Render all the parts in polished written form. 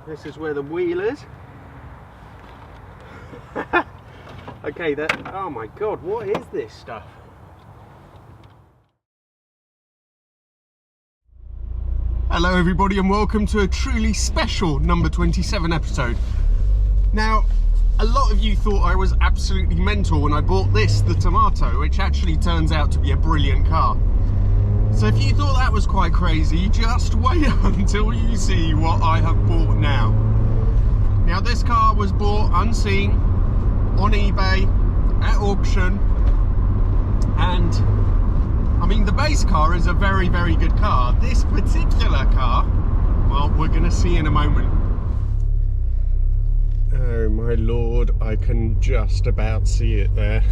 this is where the wheel is. Okay, oh my god, what is this stuff? Hello everybody and welcome to a truly special number 27 episode. Now, a lot of you thought I was absolutely mental when I bought this, the Tomato, which actually turns out to be a brilliant car. So if you thought that was quite crazy, just wait until you see what I have bought now. Now this car was bought unseen, on eBay, at auction, and I mean the base car is a very, very good car. This particular car, well, we're going to see in a moment. Oh my lord, I can just about see it there.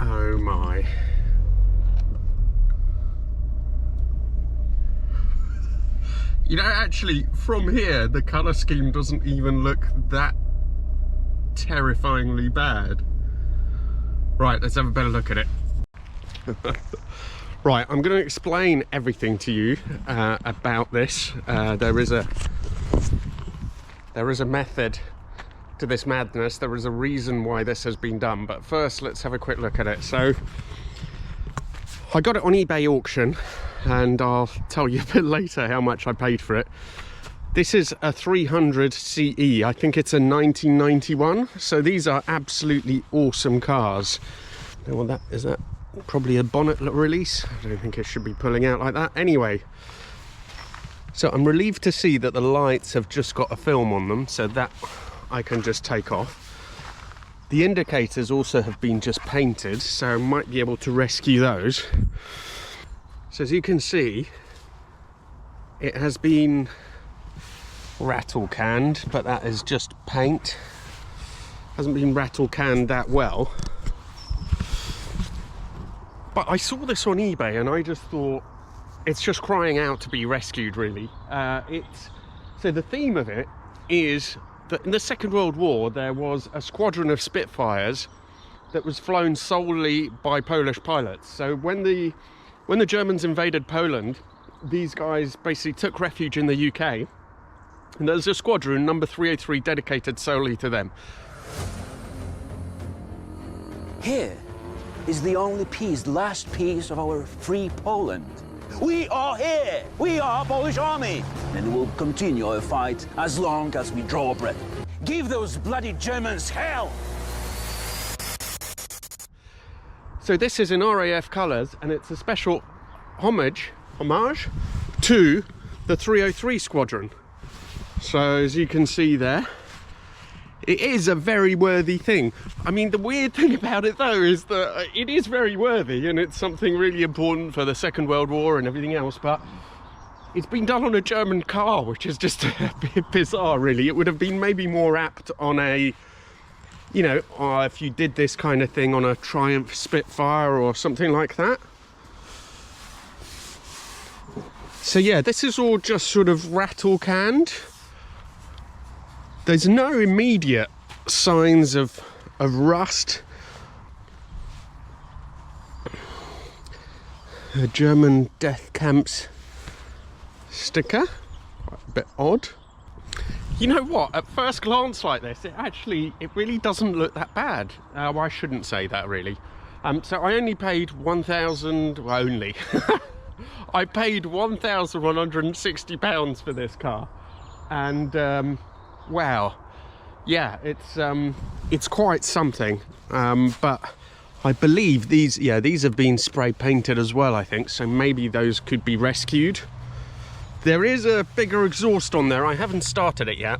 Oh my. You know, actually, from here, the colour scheme doesn't even look that terrifyingly bad. Right, let's have a better look at it. Right, I'm going to explain everything to you about this. There is a method to this madness. There is a reason why this has been done, but first let's have a quick look at it. So I got it on eBay auction, and I'll tell you a bit later how much I paid for it. This is a 300 CE. I think it's a 1991. So these are absolutely awesome cars. Now, well, is that probably a bonnet release? I don't think it should be pulling out like that. Anyway, so I'm relieved to see that the lights have just got a film on them, so that I can just take off. The indicators also have been just painted, so I might be able to rescue those. So as you can see, it has been rattle canned, but that is just paint. Hasn't been rattle canned that well. But I saw this on eBay and I just thought it's just crying out to be rescued, really. So the theme of it is that in the Second World War there was a squadron of Spitfires that was flown solely by Polish pilots. So when the Germans invaded Poland, these guys basically took refuge in the UK, and there's a squadron, number 303, dedicated solely to them. Here is the only piece, the last piece of our free Poland. We are here! We are Polish Army! And we will continue our fight as long as we draw breath. Give those bloody Germans hell! So this is in RAF colours, and it's a special homage to the 303 squadron. So as you can see there, it is a very worthy thing. I mean, the weird thing about it though is that it is very worthy, and it's something really important for the Second World War and everything else, but it's been done on a German car, which is just a bit bizarre, really. It would have been maybe more apt on a, you know, if you did this kind of thing on a Triumph Spitfire or something like that. So yeah, this is all just sort of rattle canned. There's no immediate signs of rust. A German death camps sticker, a bit odd. You know what, at first glance like this, it really doesn't look that bad. Well, I shouldn't say that, really. So I only paid I paid £1,160 for this car, and wow, yeah, it's quite something. But I believe these have been spray painted as well, I think, so maybe those could be rescued. There is a bigger exhaust on there. I haven't started it yet,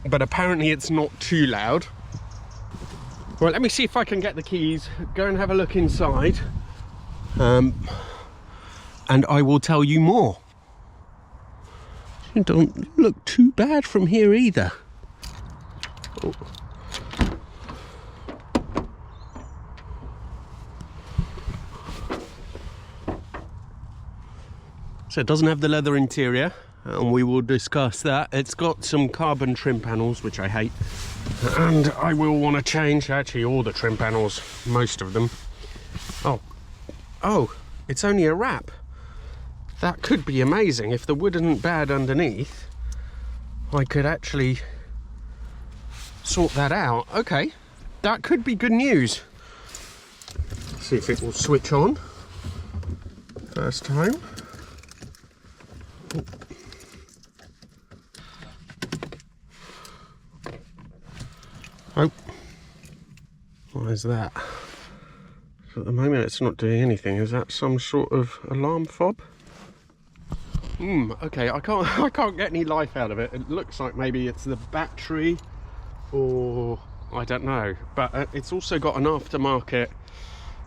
but apparently it's not too loud. Well, let me see if I can get the keys, go and have a look inside, and I will tell you more. It don't look too bad from here either. Oh. So it doesn't have the leather interior, and we will discuss that. It's got some carbon trim panels, which I hate, and I will want to change actually all the trim panels, most of them. Oh, it's only a wrap. That could be amazing. If the wood isn't bad underneath, I could actually sort that out. Okay, that could be good news. See if it will switch on. First time. Oh, what is that? So at the moment it's not doing anything. Is that some sort of alarm fob? Okay, I can't get any life out of it. It looks like maybe it's the battery, or I don't know. But it's also got an aftermarket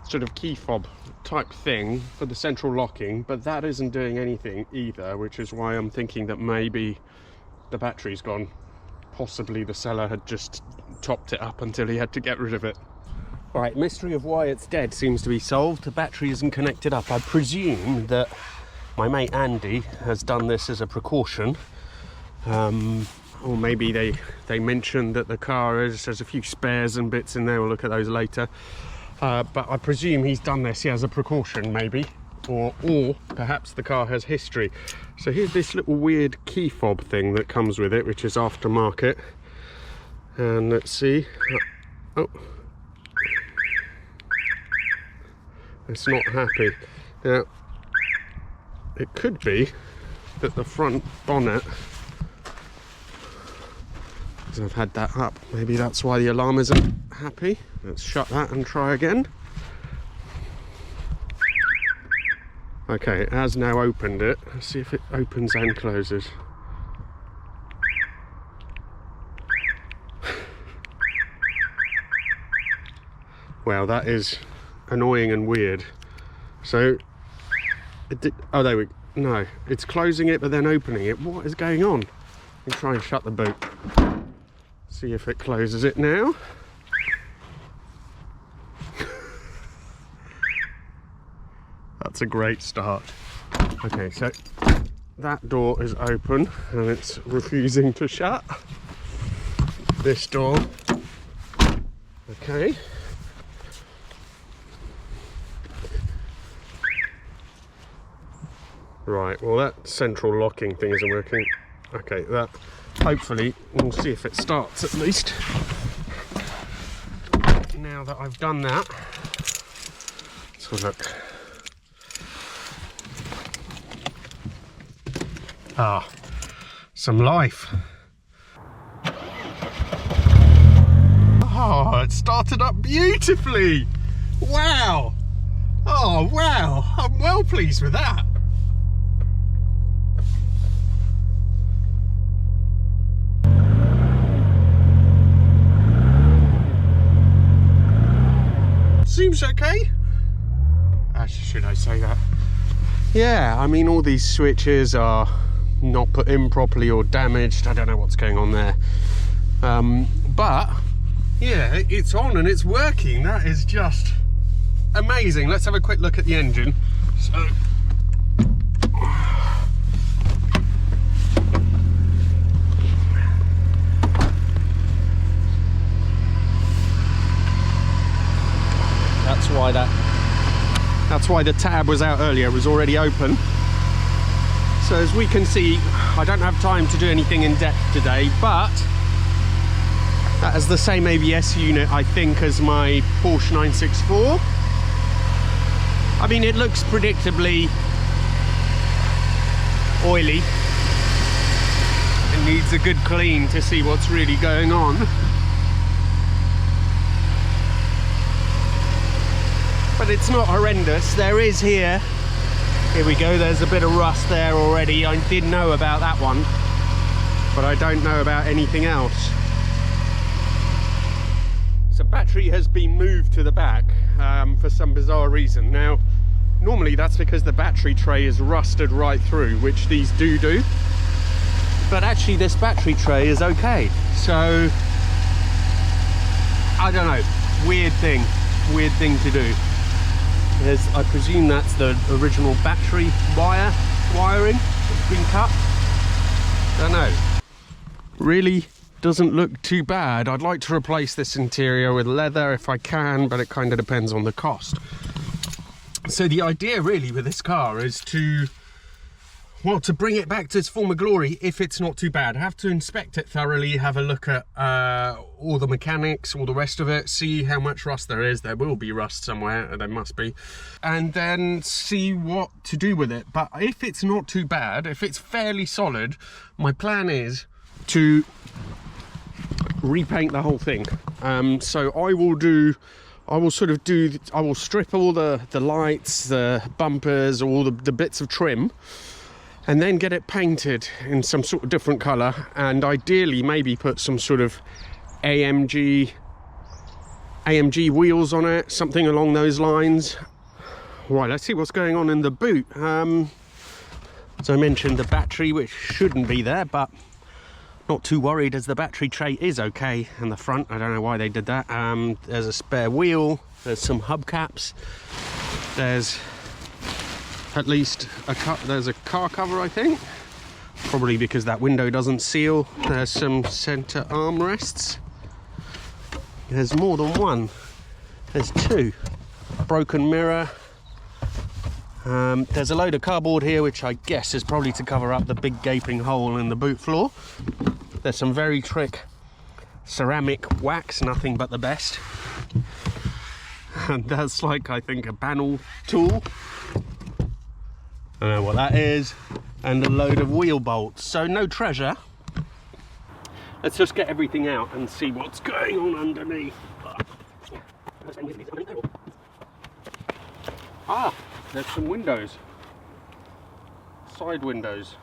sort of key fob type thing for the central locking, but that isn't doing anything either, which is why I'm thinking that maybe the battery's gone. Possibly the seller had just topped it up until he had to get rid of it. All right, mystery of why it's dead seems to be solved. The battery isn't connected up. I presume that my mate Andy has done this as a precaution, or maybe they mentioned that the car there's a few spares and bits in there. We'll look at those later. But I presume he's done this as a precaution, maybe, or perhaps the car has history. So here's this little weird key fob thing that comes with it, which is aftermarket. And let's see. Oh, it's not happy. Now, it could be that the front bonnet, because I've had that up, maybe that's why the alarm isn't happy. Let's shut that and try again. Okay, it has now opened it. Let's see if it opens and closes. Well, that is annoying and weird. So, oh, there we go. No, it's closing it but then opening it. What is going on? Let me try and shut the boot. See if it closes it now. That's a great start. Okay, so that door is open and it's refusing to shut. This door. Okay. Right, well that central locking thing isn't working. Okay, that hopefully we'll see if it starts at least. Now that I've done that, let's have a look. Ah, some life. Oh, it started up beautifully. Wow. Oh, wow. I'm well pleased with that. Seems okay. Should I say that? Yeah, I mean, all these switches are not put in properly or damaged. I don't know what's going on there. But yeah, it's on and it's working. That is just amazing. Let's have a quick look at the engine. So that's why the tab was out earlier. It was already open. So as we can see, I don't have time to do anything in depth today, but that has the same ABS unit, I think, as my Porsche 964. I mean, it looks predictably oily. It needs a good clean to see what's really going on. But it's not horrendous. There is here we go, there's a bit of rust there already. I did know about that one, but I don't know about anything else. So battery has been moved to the back for some bizarre reason. Now, normally that's because the battery tray is rusted right through, which these do. But actually this battery tray is okay. So, I don't know, weird thing to do. I presume that's the original battery wiring that's been cut. Don't know. Really doesn't look too bad. I'd like to replace this interior with leather if I can, but it kind of depends on the cost. So the idea really with this car is to, well, to bring it back to its former glory if it's not too bad. I have to inspect it thoroughly, have a look at all the mechanics, all the rest of it, see how much rust there is. There will be rust somewhere, there must be. And then see what to do with it. But if it's not too bad, if it's fairly solid, my plan is to repaint the whole thing. So I will strip all the lights, the bumpers, all the bits of trim, and then get it painted in some sort of different colour, and ideally maybe put some sort of AMG wheels on it, something along those lines. Right, let's see what's going on in the boot. So I mentioned the battery, which shouldn't be there, but not too worried as the battery tray is okay in the front. I don't know why they did that. There's a spare wheel, there's some hubcaps, there's at least there's a car cover, I think, probably because that window doesn't seal. There's some center armrests. There's more than one, there's two. Broken mirror. There's a load of cardboard here, which I guess is probably to cover up the big gaping hole in the boot floor. There's some very trick ceramic wax, nothing but the best. And that's like, I think, a panel tool. I don't know what that is. And a load of wheel bolts. So no treasure. Let's just get everything out and see what's going on underneath. Ah, there's some windows. Side windows.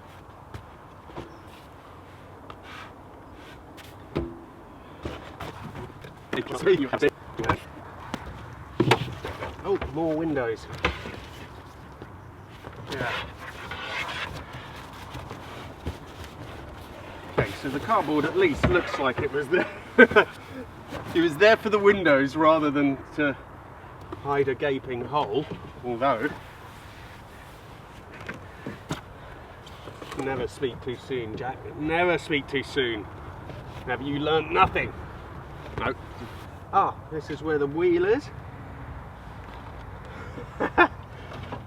Oh, more windows. Yeah. Okay, so the cardboard at least looks like it was there. It was there for the windows rather than to hide a gaping hole, although never speak too soon, Jack. Never speak too soon. Have you learnt nothing? No. Ah, this is where the wheel is.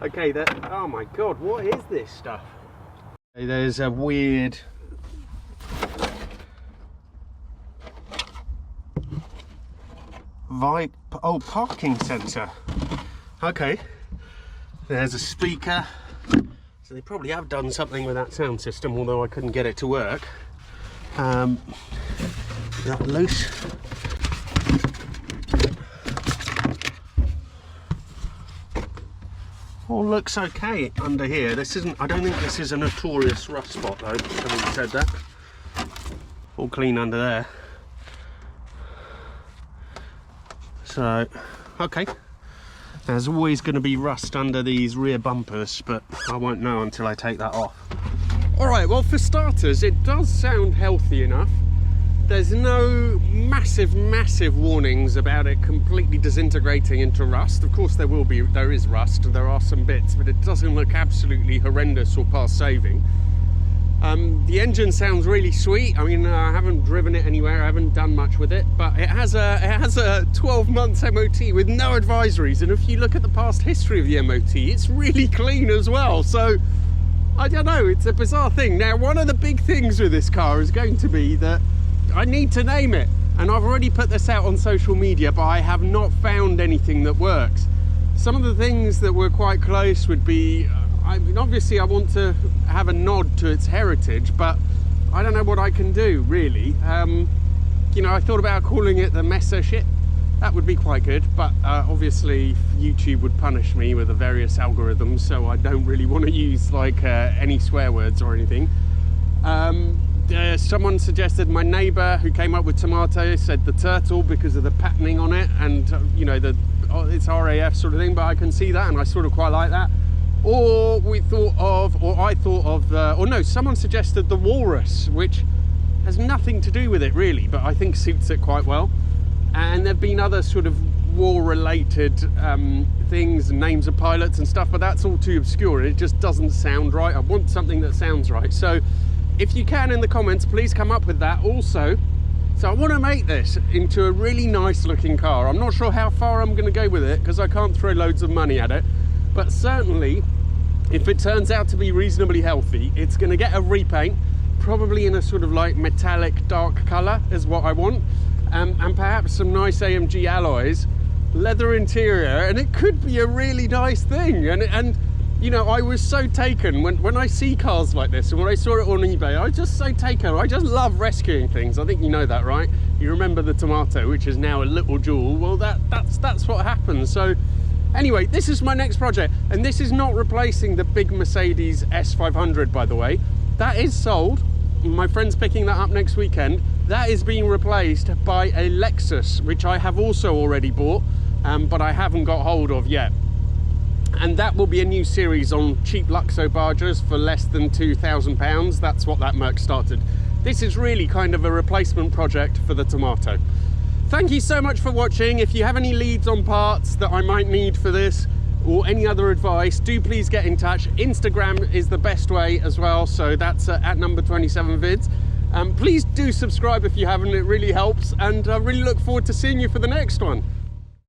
Okay, oh my god, what is this stuff? There's a weird parking sensor. Okay, there's a speaker. So they probably have done something with that sound system, although I couldn't get it to work. Is that loose? All looks okay under here. This isn't, I don't think this is a notorious rust spot though, having said that. All clean under there. So, okay. There's always going to be rust under these rear bumpers, but I won't know until I take that off. Alright, well for starters, it does sound healthy enough. There's no massive warnings about it completely disintegrating into rust. Of course there is rust, there are some bits, but it doesn't look absolutely horrendous or past saving. The engine sounds really sweet. I mean, I haven't driven it anywhere, I haven't done much with it, but it has a 12 months MOT with no advisories, and if you look at the past history of the MOT, it's really clean as well. So I don't know, it's a bizarre thing. Now, one of the big things with this car is going to be that I need to name it, and I've already put this out on social media, but I have not found anything that works. Some of the things that were quite close would be, I mean, obviously I want to have a nod to its heritage, but I don't know what I can do, really. You know, I thought about calling it the Messerschmitt. That would be quite good, but obviously YouTube would punish me with the various algorithms, so I don't really want to use like any swear words or anything. Someone suggested, my neighbour who came up with tomato said the turtle because of the patterning on it, and you know, it's RAF sort of thing, but I can see that and I sort of quite like that. Or someone suggested the walrus, which has nothing to do with it really, but I think suits it quite well. And there've been other sort of war-related things, names of pilots and stuff, but that's all too obscure and it just doesn't sound right. I want something that sounds right. So if you can, in the comments, please come up with that. Also, so I want to make this into a really nice looking car. I'm not sure how far I'm going to go with it because I can't throw loads of money at it. but certainly if it turns out to be reasonably healthy, it's going to get a repaint, probably in a sort of like metallic dark colour is what I want, and perhaps some nice AMG alloys, leather interior, and it could be a really nice thing. And you know, I was so taken when I see cars like this, and when I saw it on eBay, I was just so taken. I just love rescuing things. I think you know that, right? You remember the Tomato, which is now a little jewel. Well, that's what happens. So anyway, this is my next project, and this is not replacing the big Mercedes S500, by the way. That is sold. My friend's picking that up next weekend. That is being replaced by a Lexus, which I have also already bought, but I haven't got hold of yet. And that will be a new series on cheap Luxo barges for less than £2,000. That's what that Merc started. This is really kind of a replacement project for the Tomato. Thank you so much for watching. If you have any leads on parts that I might need for this, or any other advice, do please get in touch. Instagram is the best way as well, so that's at number 27 vids. Please do subscribe if you haven't, it really helps, and I really look forward to seeing you for the next one.